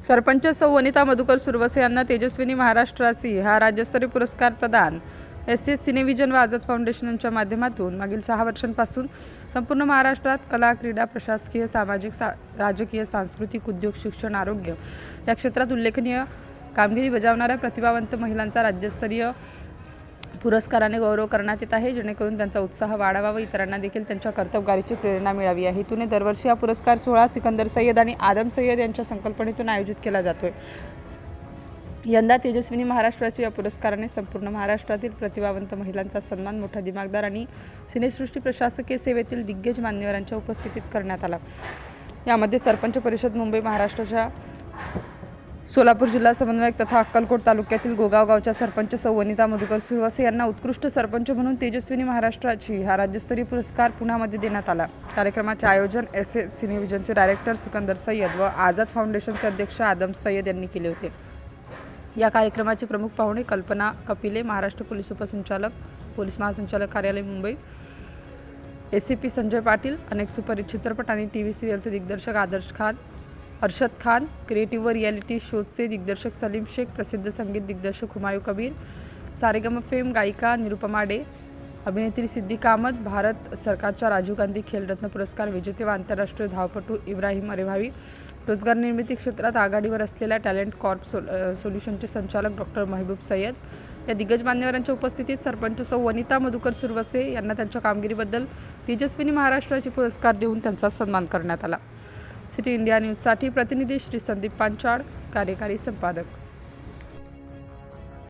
सरपंच सौ वनिता मधुकर सुरवसे यांना तेजस्विनी महाराष्ट्राची हा राज्यस्तरीय पुरस्कार प्रदान एस सिनेव्हिजन व आझाद फाउंडेशन यांच्या माध्यमातून मागील 6 वर्षांपासून संपूर्ण महाराष्ट्रात कला, क्रीडा, प्रशासकीय, सामाजिक, राजकीय, सांस्कृतिक, उद्योग, शिक्षण, आरोग्य या क्षेत्रात उल्लेखनीय कामगिरी बजावणाऱ्या प्रतिभावंत महिलांचा राज्यस्तरीय पुरस्काराने गौरव करण्यात येत आहे, जेणेकरून त्यांचा उत्साह वाढावा व इतरांना देखील त्यांच्या कर्तबगारीची प्रेरणा मिळावी या हेतूने दरवर्षी हा पुरस्कार सोहळा सिकंदर सय्यद आणि आदम सय्यद यांच्या संकल्पनेतून आयोजित केला जातोय। यंदा तेजस्विनी महाराष्ट्राच्या या पुरस्काराने संपूर्ण महाराष्ट्रातील प्रतिभावंत महिलांचा सन्मान मोठ्या दिमागदार आणि सिनेसृष्टी प्रशासकीय सेवेतील दिग्गज मान्यवरांच्या उपस्थितीत करण्यात आला। यामध्ये सरपंच परिषद मुंबई महाराष्ट्राच्या सोलापूर जिल्हा समन्वयक तथा अक्कलकोट तालुक्यातील गोगाव गावच्या सरपंच सौ वनिता मधुकर सुरवसे यांना उत्कृष्ट सरपंच म्हणून तेजस्विनी महाराष्ट्राची हा राज्यस्तरीय पुरस्कार पुण्यामध्ये देण्यात आला। कार्यक्रमाचे आयोजन एस सिनेव्हिजनचे डायरेक्टर सिकंदर सय्यद व आझाद फाउंडेशनचे अध्यक्ष आदम सय्यद यांनी केले होते। या कार्यक्रमाचे प्रमुख पाहुणे कल्पना कपिले, महाराष्ट्र पोलीस उपसंचालक, पोलीस महासंचालक कार्यालय मुंबई, एसीपी संजय पाटील, अनेक सुपरहिट चित्रपट आणि टीव्ही सिरियलचे दिग्दर्शक आदर्श खान, अरशद खान, क्रिएटिव्ह व रियालिटी शोजचे दिग्दर्शक सलीम शेख, प्रसिद्ध संगीत दिग्दर्शक हुमायूं कबीर, सारेगम फेम गायिका निरुपमा डे, अभिनेत्री सिद्दीका अहमद, भारत सरकारच्या राजीव गांधी खेलरत्न पुरस्कार विजेते व आंतरराष्ट्रीय धावपटू इब्राहिम अरेभावी, रोजगार निर्मिती क्षेत्रात आघाडीवर असलेल्या टॅलेंट कॉर्प सोल्युशनचे संचालक डॉक्टर महबूब सय्यद या दिग्गज मान्यवरांच्या उपस्थितीत सरपंच सौ वनिता मधुकर सुरवसे यांना त्यांच्या कामगिरीबद्दल तेजस्विनी महाराष्ट्राचे पुरस्कार देऊन त्यांचा सन्मान करण्यात आला। सिटी इंडिया न्यूजसाठी प्रतिनिधी श्री संदीप पांचाळ, कार्यकारी संपादक।